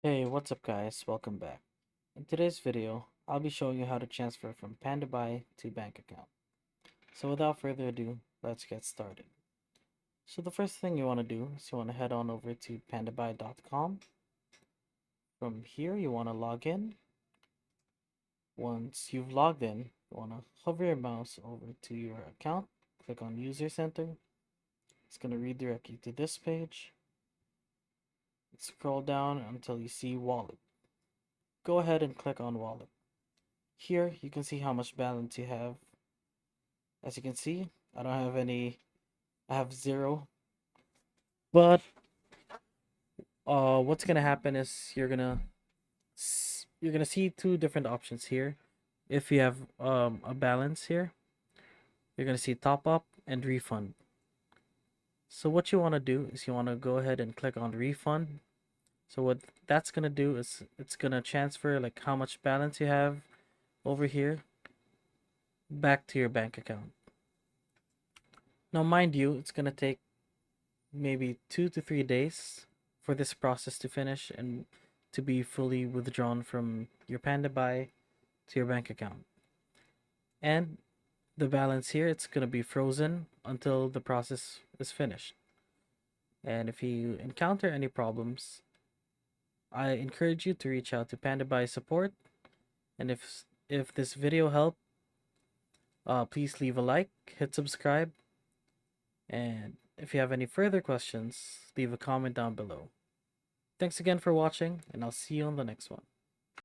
Hey, what's up guys? Welcome back. In today's video, I'll be showing you how to transfer from Pandabuy to bank account. So without further ado, let's get started. So the first thing you want to do is you want to head on over to pandabuy.com. From here, you want to log in. Once you've logged in, you want to hover your mouse over to your account, click on User Center. It's going to redirect you to this page. Scroll down until you see Wallet. Go ahead and click on Wallet. Here, you can see how much balance you have. As you can see, I don't have any, I have zero. But what's gonna happen is you're gonna see two different options here. If you have a balance here, you're gonna see top up and refund. So what you want to do is you want to go ahead and click on refund. So what that's gonna do is it's gonna transfer like how much balance you have over here back to your bank account. Now mind you, it's gonna take maybe 2 to 3 days for this process to finish and to be fully withdrawn from your Pandabuy to your bank account. And the balance here, it's going to be frozen until the process is finished. And if you encounter any problems, I encourage you to reach out to Pandabuy support. And if this video helped, please leave a like, hit subscribe, and if you have any further questions, leave a comment down below. Thanks again for watching, and I'll see you on the next one.